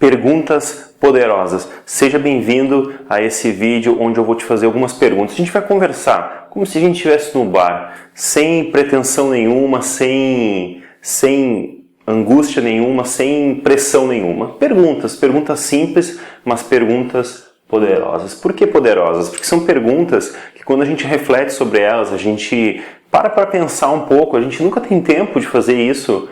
Perguntas poderosas. Seja bem-vindo a esse vídeo onde eu vou te fazer algumas perguntas. A gente vai conversar como se a gente estivesse no bar, sem pretensão nenhuma, sem angústia nenhuma, sem pressão nenhuma. Perguntas simples, mas perguntas poderosas. Por que poderosas? Porque são perguntas que quando a gente reflete sobre elas, a gente para pensar um pouco, a gente nunca tem tempo de fazer isso.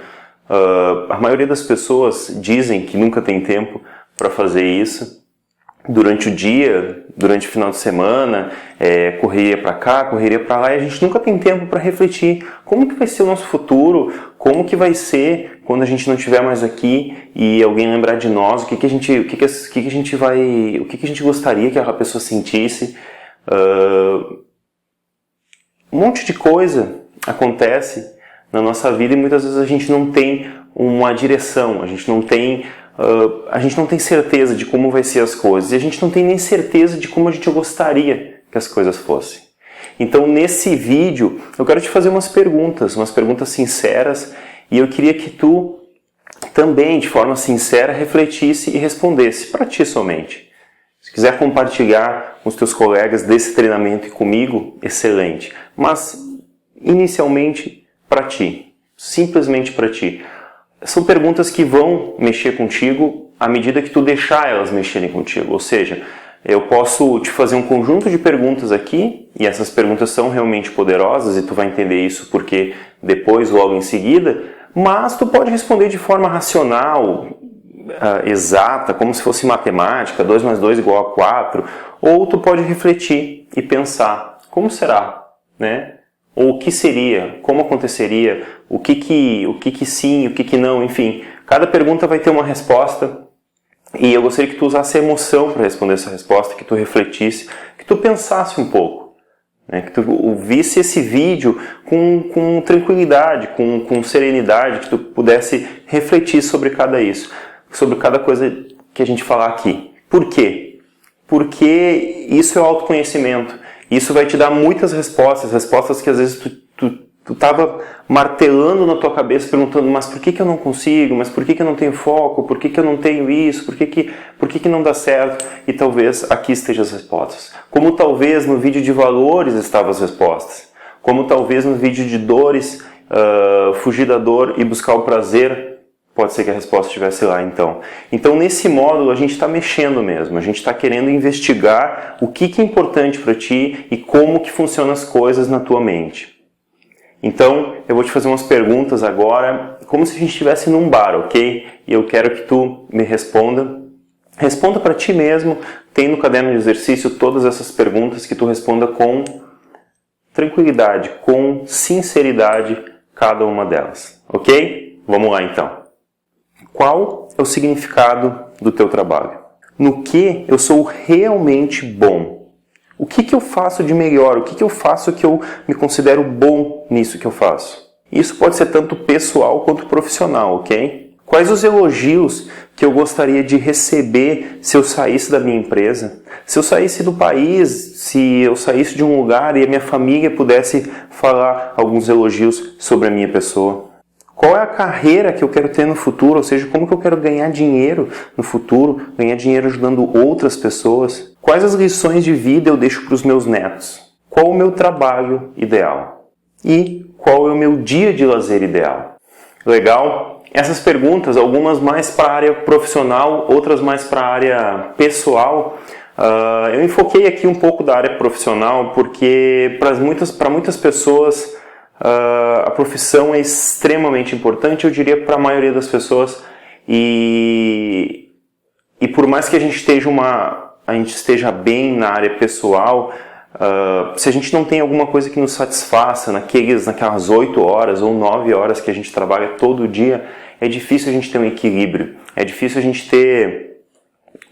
A maioria das pessoas dizem que nunca tem tempo para fazer isso. Durante o dia, durante o final de semana, correria para cá, correria para lá, e a gente nunca tem tempo para refletir como que vai ser o nosso futuro, como que vai ser quando a gente não estiver mais aqui e alguém lembrar de nós, o que a gente gostaria que a pessoa sentisse. Um monte de coisa acontece na nossa vida e muitas vezes a gente não tem uma direção, a gente não tem certeza de como vai ser as coisas e a gente não tem nem certeza de como a gente gostaria que as coisas fossem. Então nesse vídeo eu quero te fazer umas perguntas sinceras, e eu queria que tu também de forma sincera refletisse e respondesse para ti somente. Se quiser compartilhar com os teus colegas desse treinamento e comigo, excelente. Mas inicialmente para ti, simplesmente para ti. São perguntas que vão mexer contigo à medida que tu deixar elas mexerem contigo. Ou seja, eu posso te fazer um conjunto de perguntas aqui, e essas perguntas são realmente poderosas, e tu vai entender isso porque depois, logo em seguida, mas tu pode responder de forma racional, exata, como se fosse matemática, 2 mais 2 igual a 4, ou tu pode refletir e pensar, como será, né? Ou o que seria, como aconteceria, o que sim, o que não, enfim. Cada pergunta vai ter uma resposta e eu gostaria que tu usasse a emoção para responder essa resposta, que tu refletisse, que tu pensasse um pouco, né? Que tu visse esse vídeo com tranquilidade, com serenidade, que tu pudesse refletir sobre cada coisa que a gente falar aqui. Por quê? Porque isso é o autoconhecimento. Isso vai te dar muitas respostas que às vezes tu estava martelando na tua cabeça, perguntando, mas por que eu não consigo? Mas por que eu não tenho foco? Por que eu não tenho isso? Por que não dá certo? E talvez aqui estejam as respostas. Como talvez no vídeo de valores estavam as respostas. Como talvez no vídeo de dores, fugir da dor e buscar o prazer, pode ser que a resposta estivesse lá, então. Então, nesse módulo, a gente está mexendo mesmo. A gente está querendo investigar o que é importante para ti e como que funcionam as coisas na tua mente. Então, eu vou te fazer umas perguntas agora, como se a gente estivesse num bar, ok? E eu quero que tu me responda. Responda para ti mesmo. Tem no caderno de exercício todas essas perguntas, que tu responda com tranquilidade, com sinceridade, cada uma delas. Ok? Vamos lá, então. Qual é o significado do teu trabalho? No que eu sou realmente bom? O que eu faço de melhor? O que eu faço que eu me considero bom nisso que eu faço? Isso pode ser tanto pessoal quanto profissional, ok? Quais os elogios que eu gostaria de receber se eu saísse da minha empresa? Se eu saísse do país, se eu saísse de um lugar e a minha família pudesse falar alguns elogios sobre a minha pessoa? Qual é a carreira que eu quero ter no futuro? Ou seja, como que eu quero ganhar dinheiro no futuro? Ganhar dinheiro ajudando outras pessoas? Quais as lições de vida eu deixo para os meus netos? Qual o meu trabalho ideal? E qual é o meu dia de lazer ideal? Legal? Essas perguntas, algumas mais para a área profissional, outras mais para a área pessoal. Eu enfoquei aqui um pouco da área profissional porque para muitas pessoas a profissão é extremamente importante, eu diria, para a maioria das pessoas, e por mais que a gente esteja bem na área pessoal, se a gente não tem alguma coisa que nos satisfaça naquelas 8 horas ou 9 horas que a gente trabalha todo dia, é difícil a gente ter um equilíbrio, é difícil a gente ter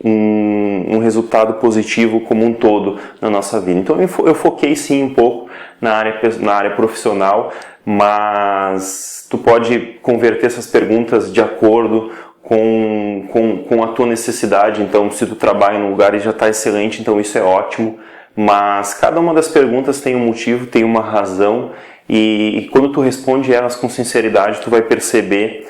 um resultado positivo como um todo na nossa vida. Então eu foquei sim um pouco na área profissional, mas tu pode converter essas perguntas de acordo com a tua necessidade. Então, se tu trabalha num lugar e já está excelente, então isso é ótimo, mas cada uma das perguntas tem um motivo, tem uma razão, e quando tu responde elas com sinceridade, tu vai perceber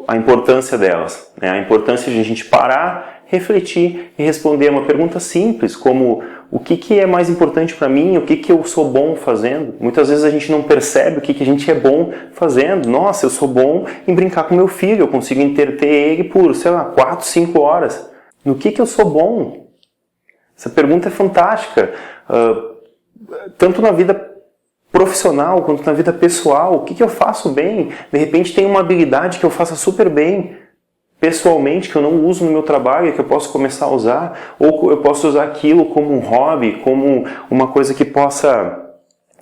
a importância delas, né? A importância de a gente parar, refletir e responder uma pergunta simples, como o que é mais importante para mim, o que eu sou bom fazendo. Muitas vezes a gente não percebe o que a gente é bom fazendo. Nossa, eu sou bom em brincar com meu filho, eu consigo entreter ele por, sei lá, 4, 5 horas. No que eu sou bom? Essa pergunta é fantástica. Tanto na vida profissional quanto na vida pessoal. O que eu faço bem? De repente tem uma habilidade que eu faça super bem pessoalmente, que eu não uso no meu trabalho, que eu posso começar a usar, ou eu posso usar aquilo como um hobby, como uma coisa que possa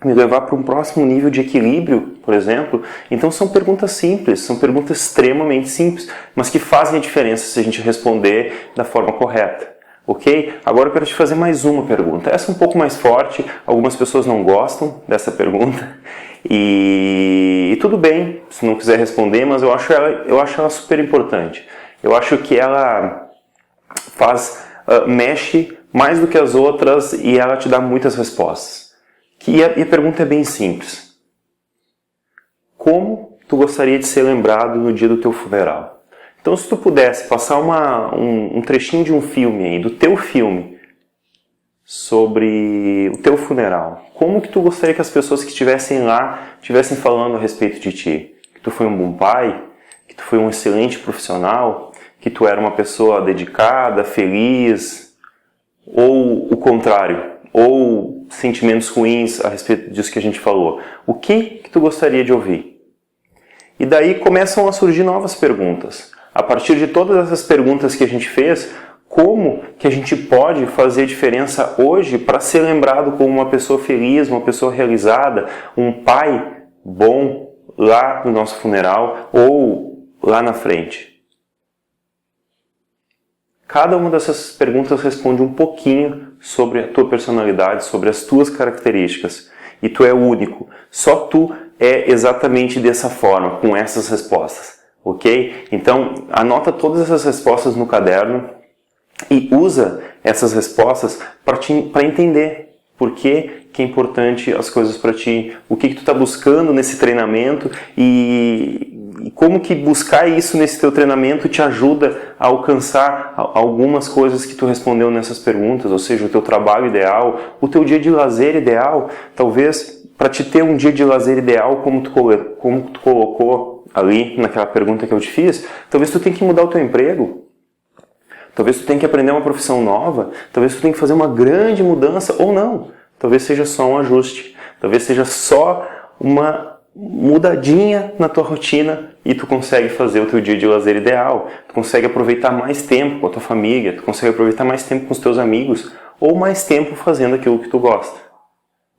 me levar para um próximo nível de equilíbrio, por exemplo. Então são perguntas simples, são perguntas extremamente simples, mas que fazem a diferença se a gente responder da forma correta. Ok? Agora eu quero te fazer mais uma pergunta. Essa é um pouco mais forte, algumas pessoas não gostam dessa pergunta. E tudo bem, se não quiser responder, mas eu acho ela super importante. Eu acho que ela mexe mais do que as outras e ela te dá muitas respostas. E a pergunta é bem simples. Como tu gostaria de ser lembrado no dia do teu funeral? Então, se tu pudesse passar um trechinho de um filme aí, do teu filme, sobre o teu funeral, como que tu gostaria que as pessoas que estivessem lá estivessem falando a respeito de ti? Que tu foi um bom pai, que tu foi um excelente profissional, que tu era uma pessoa dedicada, feliz, ou o contrário, ou sentimentos ruins a respeito disso que a gente falou. O que tu gostaria de ouvir? E daí começam a surgir novas perguntas. A partir de todas essas perguntas que a gente fez, como que a gente pode fazer diferença hoje para ser lembrado como uma pessoa feliz, uma pessoa realizada, um pai bom lá no nosso funeral ou lá na frente? Cada uma dessas perguntas responde um pouquinho sobre a tua personalidade, sobre as tuas características. E tu é único. Só tu é exatamente dessa forma, com essas respostas. Ok? Então, anota todas essas respostas no caderno e usa essas respostas para entender por que é importante as coisas para ti, o que tu está buscando nesse treinamento e como que buscar isso nesse teu treinamento te ajuda a alcançar algumas coisas que tu respondeu nessas perguntas, ou seja, o teu trabalho ideal, o teu dia de lazer ideal. Talvez para te ter um dia de lazer ideal, como tu colocou ali naquela pergunta que eu te fiz, talvez tu tenha que mudar o teu emprego. Talvez tu tenha que aprender uma profissão nova, talvez tu tenha que fazer uma grande mudança, ou não. Talvez seja só um ajuste, talvez seja só uma mudadinha na tua rotina e tu consegue fazer o teu dia de lazer ideal. Tu consegue aproveitar mais tempo com a tua família, tu consegue aproveitar mais tempo com os teus amigos, ou mais tempo fazendo aquilo que tu gosta.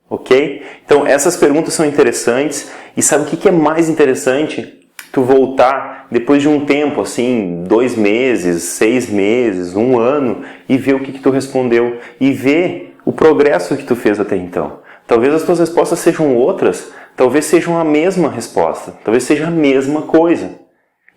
Ok? Então essas perguntas são interessantes e sabe o que é mais interessante? Tu voltar depois de um tempo, assim, 2 meses, 6 meses, 1 ano, e ver o que tu respondeu, e ver o progresso que tu fez até então. Talvez as tuas respostas sejam outras, talvez sejam a mesma resposta, talvez seja a mesma coisa.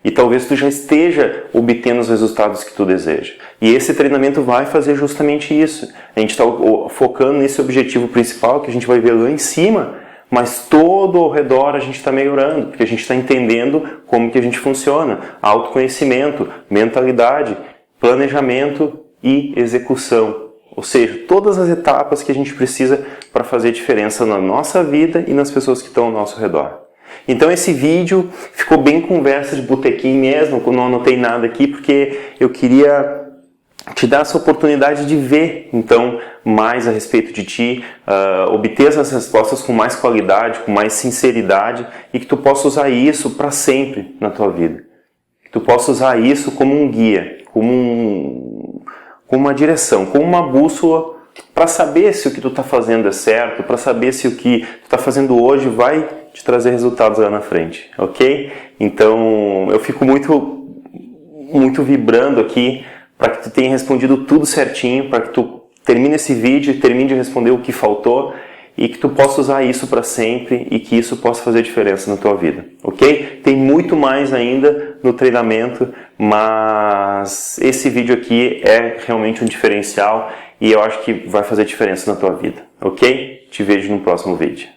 E talvez tu já esteja obtendo os resultados que tu deseja. E esse treinamento vai fazer justamente isso. A gente está focando nesse objetivo principal que a gente vai ver lá em cima, mas todo ao redor a gente está melhorando, porque a gente está entendendo como que a gente funciona. Autoconhecimento, mentalidade, planejamento e execução. Ou seja, todas as etapas que a gente precisa para fazer diferença na nossa vida e nas pessoas que estão ao nosso redor. Então esse vídeo ficou bem conversa de botequim mesmo, não anotei nada aqui, porque eu queria te dar essa oportunidade de ver, então, mais a respeito de ti, obter essas respostas com mais qualidade, com mais sinceridade, e que tu possa usar isso para sempre na tua vida. Que tu possa usar isso como um guia, como uma direção, como uma bússola, para saber se o que tu está fazendo é certo, para saber se o que tu está fazendo hoje vai te trazer resultados lá na frente, ok? Então, eu fico muito vibrando aqui para que tu tenha respondido tudo certinho, para que tu termine esse vídeo e termine de responder o que faltou e que tu possa usar isso para sempre e que isso possa fazer diferença na tua vida, ok? Tem muito mais ainda no treinamento, mas esse vídeo aqui é realmente um diferencial e eu acho que vai fazer diferença na tua vida, ok? Te vejo no próximo vídeo.